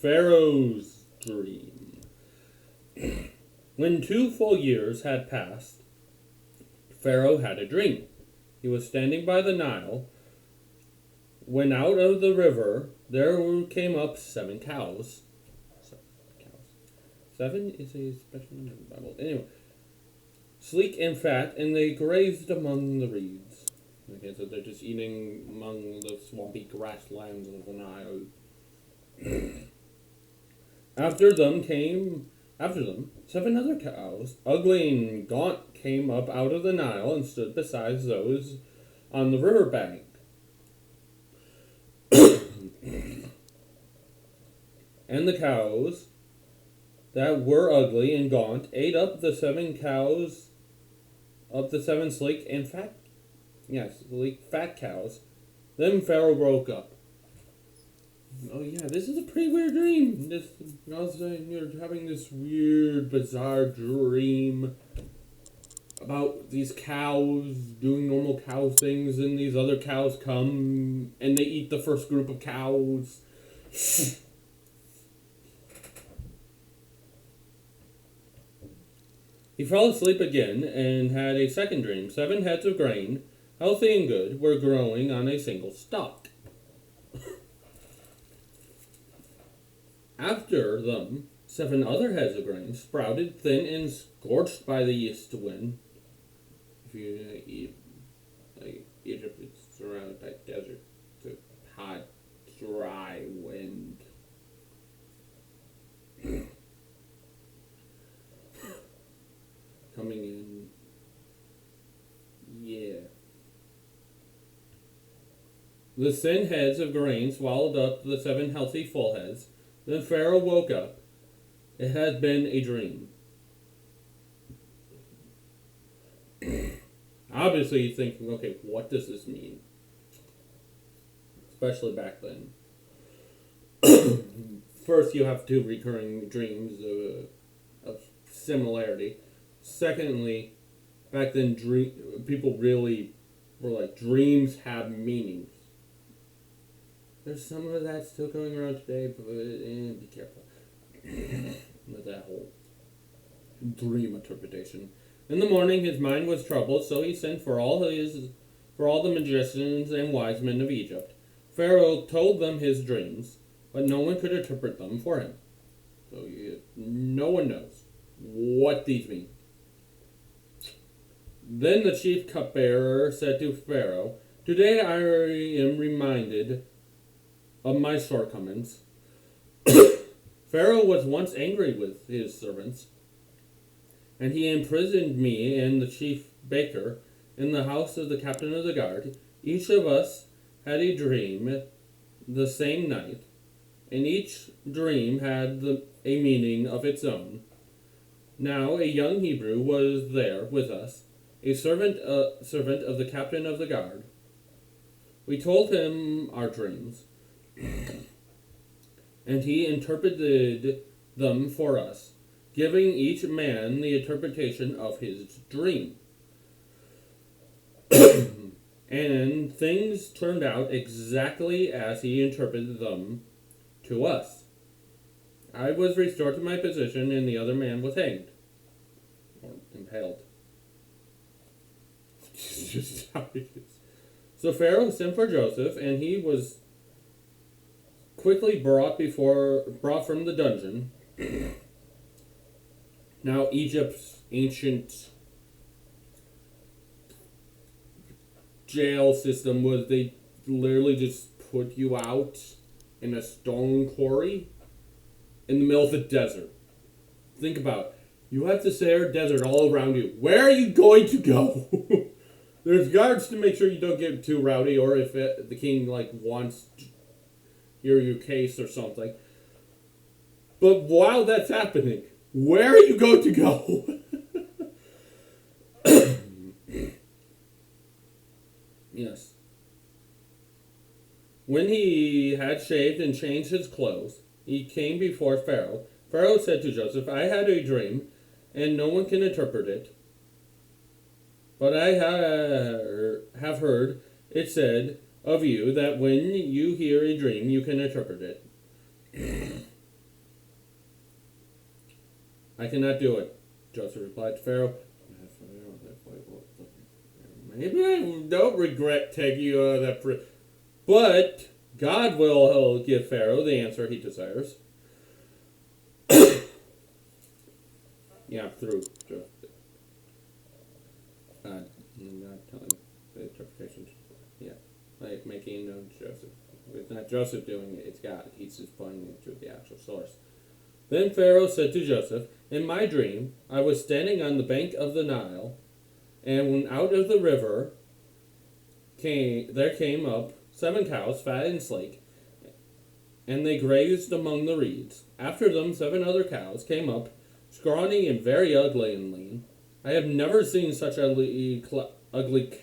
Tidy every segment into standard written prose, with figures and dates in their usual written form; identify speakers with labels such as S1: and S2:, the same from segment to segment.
S1: Pharaoh's dream. When 2 full years had passed, Pharaoh had a dream. He was standing by the Nile when out of the river there came up 7 cows. 7 is a special number in the Bible. Anyway, sleek and fat, and they grazed among the reeds. Okay, so they're just eating among the swampy grasslands of the Nile. After them, 7 other cows, ugly and gaunt, came up out of the Nile and stood beside those on the river bank. And the cows that were ugly and gaunt ate up the 7 cows, up the 7 sleek and fat, fat cows. Then Pharaoh woke up. Oh yeah, this is a pretty weird dream. You're having this weird, bizarre dream about these cows doing normal cow things, and these other cows come and they eat the first group of cows. He fell asleep again and had a second dream. 7 heads of grain, healthy and good, were growing on a single stalk. After them, 7 other heads of grain sprouted thin and scorched by the east wind. If you eat, Egypt is surrounded by desert, so hot, dry wind. Coming in. Yeah. The thin heads of grain swallowed up the 7 healthy full heads. Then Pharaoh woke up. It had been a dream. Obviously he's thinking, okay, what does this mean? Especially back then. First, you have 2 recurring dreams of similarity. Secondly, back then people really were like, dreams have meanings. There's some of that still going around today, but be careful with that whole dream interpretation. In the morning, his mind was troubled, so he sent for all the magicians and wise men of Egypt. Pharaoh told them his dreams, but no one could interpret them for him. So no one knows what these mean. Then the chief cupbearer said to Pharaoh, "Today I am reminded of my shortcomings." Pharaoh was once angry with his servants, and he imprisoned me and the chief baker in the house of the captain of the guard. Each of us had a dream the same night, and each dream had a meaning of its own. Now a young Hebrew was there with us, a servant of the captain of the guard. We told him our dreams, and he interpreted them for us, giving each man the interpretation of his dream. And things turned out exactly as he interpreted them to us. I was restored to my position, and the other man was hanged or impaled. Just how it is. So Pharaoh sent for Joseph, and he was quickly brought from the dungeon. Now Egypt's ancient jail system was they literally just put you out in a stone quarry in the middle of the desert. Think about it. You have to stare desert all around you. Where are you going to go? There's guards to make sure you don't get too rowdy, or if the king wants to hear your case or something. But while that's happening, where are you going to go? Yes. When he had shaved and changed his clothes, he came before Pharaoh. Pharaoh said to Joseph, "I had a dream, and no one can interpret it. But I have heard it said of you that when you hear a dream, you can interpret it. I cannot do it, Joseph replied to Pharaoh. Maybe I don't regret taking you out of that prison, but God will give Pharaoh the answer he desires. Yeah, through Joseph. Not telling the interpretations. Yeah, like making known Joseph. It's not Joseph doing it, it's God. He's just pointing it to the actual source. Then Pharaoh said to Joseph, in my dream, I was standing on the bank of the Nile, and when out of the river there came up 7 cows, fat and sleek, and they grazed among the reeds. After them 7 other cows came up, scrawny and very ugly and lean. I have never seen such ugly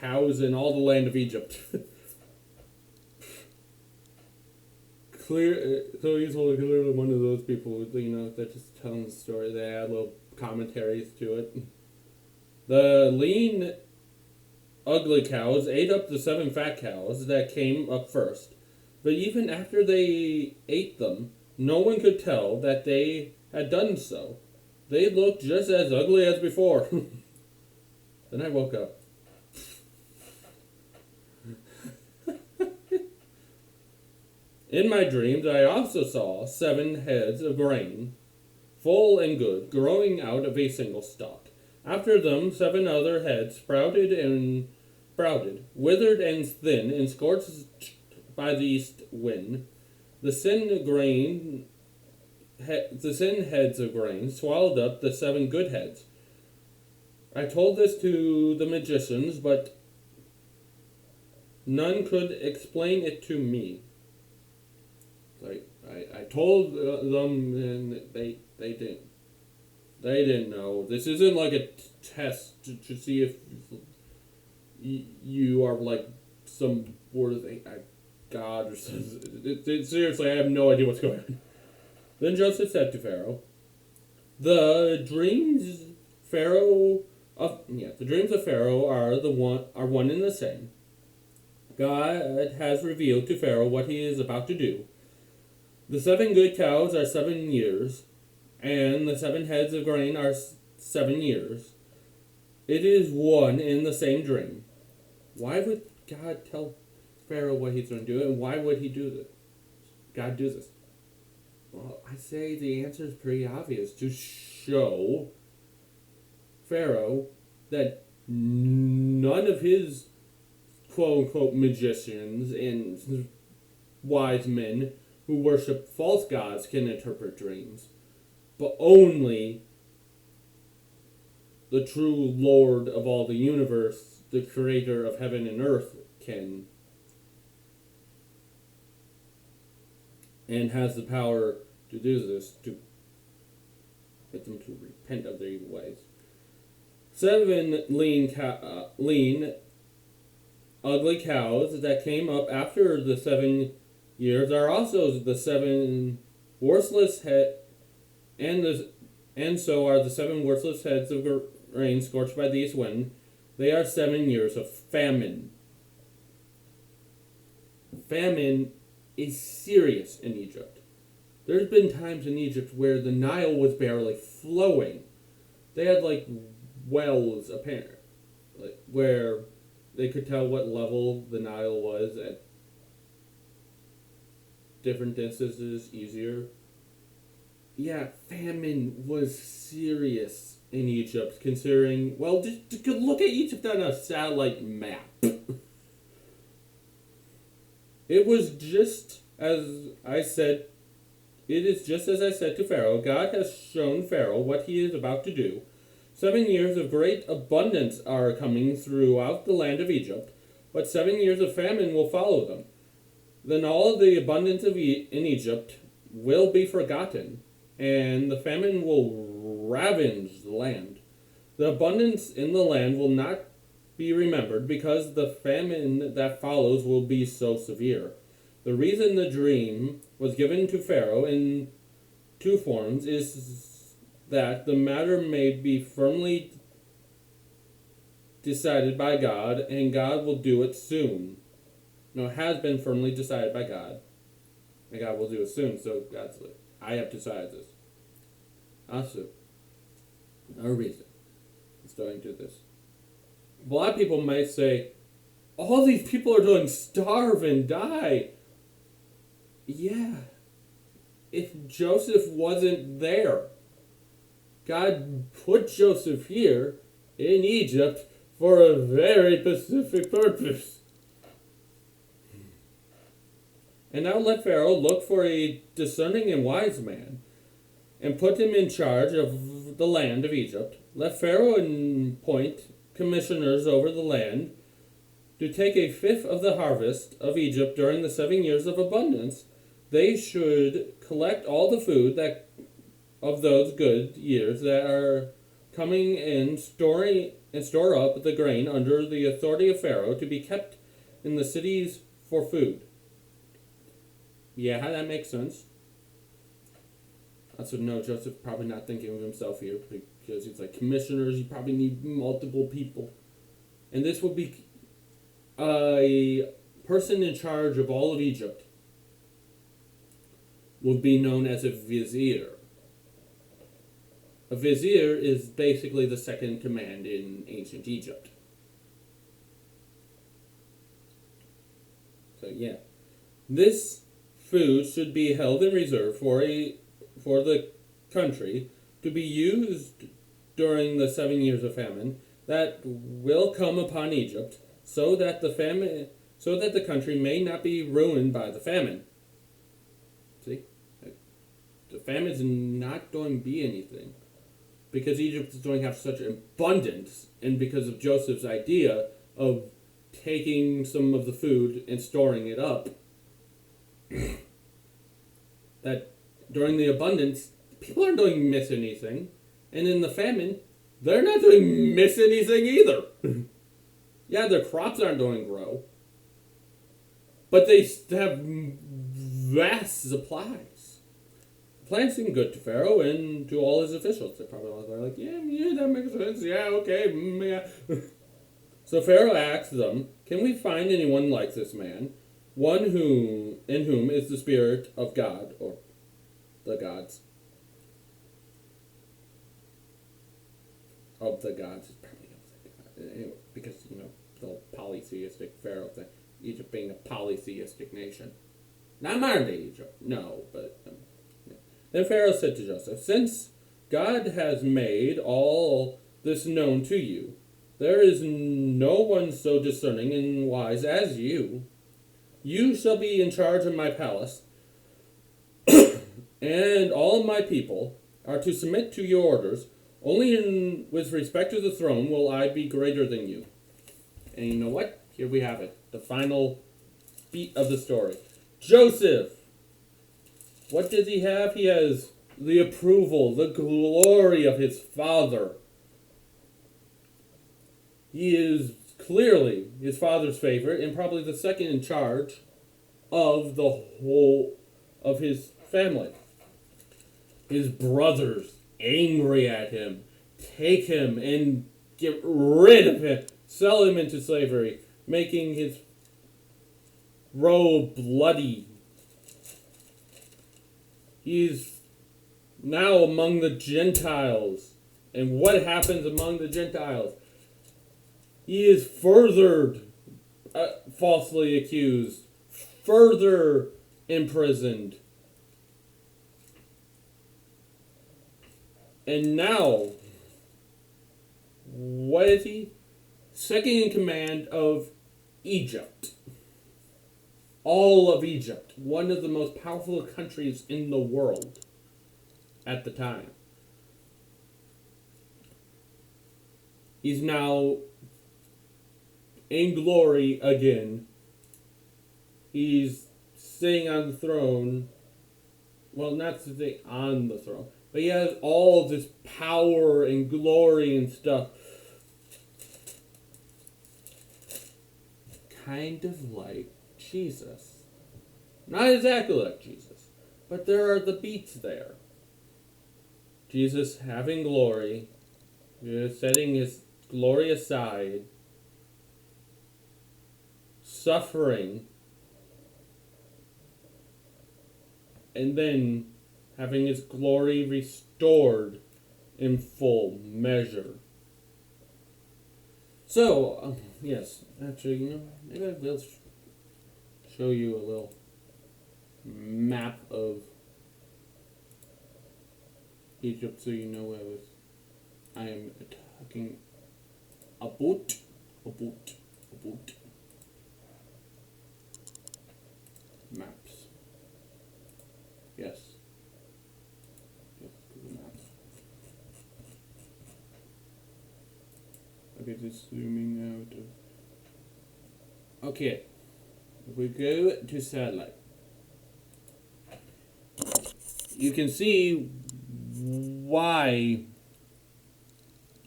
S1: cows in all the land of Egypt. So he's clearly one of those people, that just telling the story. They add little commentaries to it. The lean, ugly cows ate up the 7 fat cows that came up first. But even after they ate them, no one could tell that they had done so. They looked just as ugly as before. Then I woke up. In my dreams, I also saw 7 heads of grain, full and good, growing out of a single stalk. After them, 7 other heads sprouted, withered and thin, and scorched by the east wind. The sin heads of grain swallowed up the 7 good heads. I told this to the magicians, but none could explain it to me. I told them, and they didn't know. This isn't like a test to see if you are like some sort of god or something. Seriously, I have no idea what's going on. Then Joseph said to Pharaoh, the dreams of Pharaoh are one and the same. God has revealed to Pharaoh what he is about to do. The 7 good cows are 7 years, and the 7 heads of grain are 7 years. It is one and the same dream. Why would God tell Pharaoh what he's going to do, and why would he do this? God do this? Well, I say the answer is pretty obvious. To show Pharaoh that none of his quote-unquote magicians and wise men who worship false gods can interpret dreams, but only the true Lord of all the universe, the creator of heaven and earth, can and has the power to do this, to get them to repent of their evil ways. 7 lean, ugly cows that came up after the 7 years are also the 7 worthless and so are the 7 worthless heads of grain scorched by the east wind. They are 7 years of famine. Famine is serious in Egypt. There's been times in Egypt where the Nile was barely flowing. They had wells apparent, where they could tell what level the Nile was at different distances easier. Yeah, famine was serious in Egypt, considering, just look at Egypt on a satellite map. It was just as I said, it is just as I said to Pharaoh. God has shown Pharaoh what he is about to do. 7 years of great abundance are coming throughout the land of Egypt, but 7 years of famine will follow them. Then all of the abundance in Egypt will be forgotten, and the famine will ravage the land. The abundance in the land will not be remembered because the famine that follows will be so severe. The reason the dream was given to Pharaoh in 2 forms is that the matter may be firmly decided by God, and God will do it soon. No, it has been firmly decided by God. And God will do it soon, so God's like, I have decided this. Also, no reason it's going to this. A lot of people might say, all these people are going to starve and die. Yeah. If Joseph wasn't there, God put Joseph here in Egypt for a very specific purpose. And now let Pharaoh look for a discerning and wise man and put him in charge of the land of Egypt. Let Pharaoh appoint commissioners over the land to take a fifth of the harvest of Egypt during the 7 years of abundance. They should collect all the food that of those good years that are coming in, store up the grain under the authority of Pharaoh to be kept in the cities for food. Yeah, that makes sense. So no, Joseph probably not thinking of himself here because he's like commissioners. You probably need multiple people, and this will be a person in charge of all of Egypt. Will be known as a vizier. A vizier is basically the second command in ancient Egypt. So yeah, this food should be held in reserve for the country to be used during the 7 years of famine that will come upon Egypt, so that the country may not be ruined by the famine. See, the famine is not going to be anything because Egypt is going to have such abundance, and because of Joseph's idea of taking some of the food and storing it up, that during the abundance, people aren't going to miss anything. And in the famine, they're not going to miss anything either. Yeah, their crops aren't going to grow, but they have vast supplies. The plan seemed good to Pharaoh and to all his officials. They're like, yeah, that makes sense. Yeah, okay, yeah. So Pharaoh asked them, can we find anyone like this man? One in whom is the spirit of God, or the gods. Of the gods is probably of the gods. Anyway, because, the whole polytheistic Pharaoh thing. Egypt being a polytheistic nation. Not modern day Egypt, no, but... yeah. Then Pharaoh said to Joseph, since God has made all this known to you, there is no one so discerning and wise as you. You shall be in charge of my palace, and all my people are to submit to your orders. Only with respect to the throne will I be greater than you. And you know what? Here we have it. The final beat of the story. Joseph! What does he have? He has the approval, the glory of his father. He is clearly his father's favorite and probably the second in charge of the whole of his family. His brothers angry at him, take him and get rid of him, sell him into slavery, making his robe bloody. He's now among the Gentiles. And what happens among the Gentiles? He is further falsely accused, further imprisoned. And now, what is he? Second in command of Egypt. All of Egypt. One of the most powerful countries in the world at the time. He's now in glory again. He's sitting on the throne. Well, not sitting on the throne, but he has all this power and glory and stuff. Kind of like Jesus. Not exactly like Jesus, but there are the beats there. Jesus having glory, setting his glory aside, suffering, and then having his glory restored in full measure. So, yes, actually, maybe I will show you a little map of Egypt so you know what I am talking about. Maps. Yes. Google Maps. Okay, just zooming out. Okay. If we go to satellite, you can see why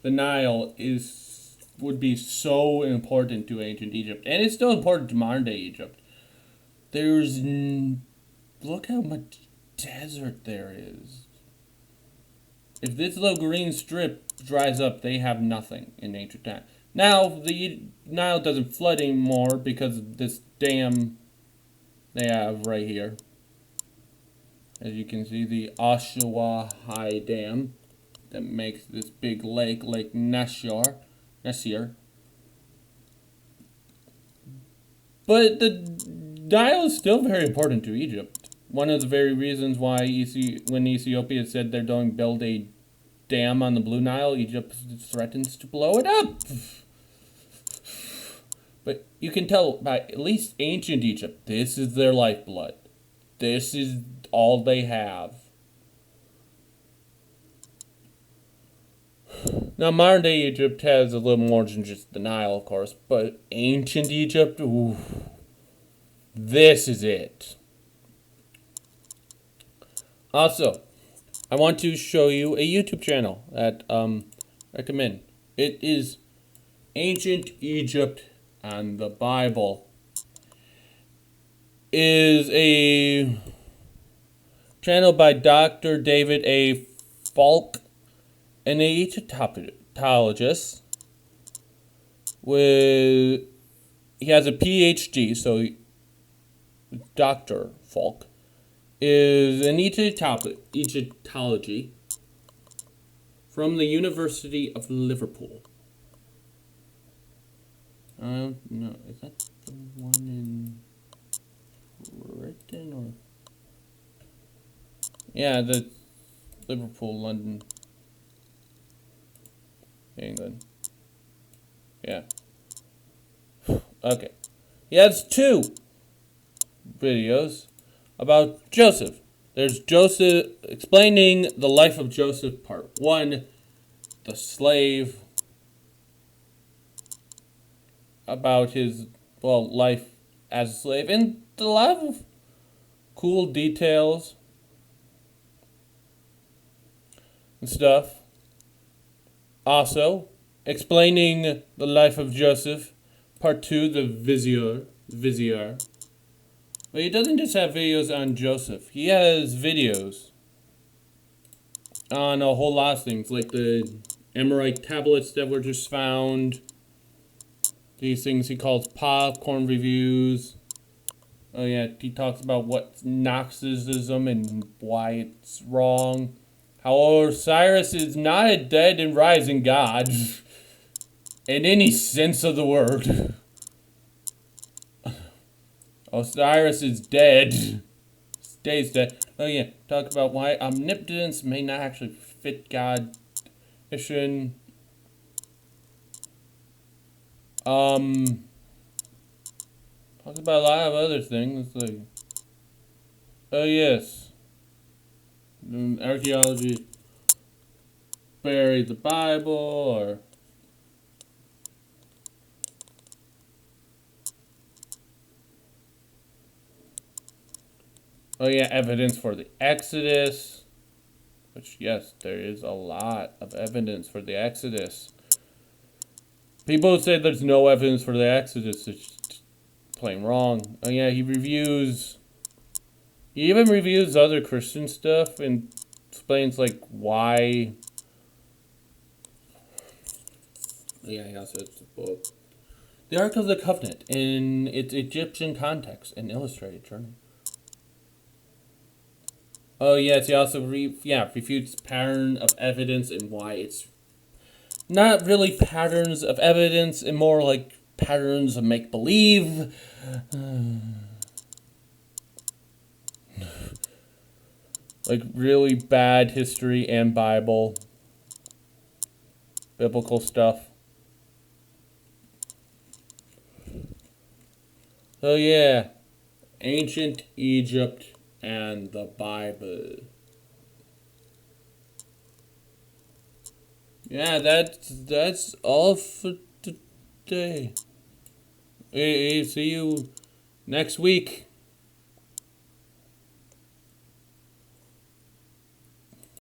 S1: the Nile would be so important to ancient Egypt, and it's still important to modern day Egypt. Look how much desert there is. If this little green strip dries up, they have nothing in ancient time. Now, the Nile doesn't flood anymore because of this dam they have right here. As you can see, the Oshawa High Dam that makes this big lake, Lake Nasir. But the Nile is still very important to Egypt. One of the very reasons why when Ethiopia said they're going to build a dam on the Blue Nile, Egypt threatens to blow it up. But you can tell by at least ancient Egypt, this is their lifeblood. This is all they have. Now, modern day Egypt has a little more than just the Nile, of course, but ancient Egypt, ooh, this is it. Also, I want to show you a YouTube channel that I recommend. It is Ancient Egypt and the Bible. Is a channel by Dr. David A. Falk, an Egyptologist. He has a PhD, so Dr. Falk is an Egyptology from the University of Liverpool. No, is that the one in Britain or? Yeah, the Liverpool, London, England. Yeah. Okay. He has 2 videos about Joseph. There's Joseph explaining the life of Joseph, part 1, the slave, about his life as a slave, and a lot of cool details and stuff. Also, explaining the life of Joseph, part 2, the Vizier. But he doesn't just have videos on Joseph. He has videos on a whole lot of things, like the Amorite tablets that were just found. These things he calls popcorn reviews. Oh yeah, he talks about what's Gnosticism and why it's wrong. How Osiris is not a dead and rising god in any sense of the word. Osiris is dead. Stays dead. Oh yeah, talk about why omnipotence may not actually fit God. Talk about a lot of other things like, oh yes, archaeology buried the Bible, or oh yeah, evidence for the Exodus, which yes, there is a lot of evidence for the Exodus. People say there's no evidence for the Exodus. It's just plain wrong. Oh yeah, he even reviews other Christian stuff and explains like why. Yeah, he also has the book, The Ark of the Covenant, in its Egyptian context, an illustrated journey. Oh yes, he also refutes pattern of evidence and why it's not really patterns of evidence and more like patterns of make believe. Like really bad history and biblical stuff. So yeah, ancient Egypt and the Bible. Yeah, that's all for today. Hey, see you next week.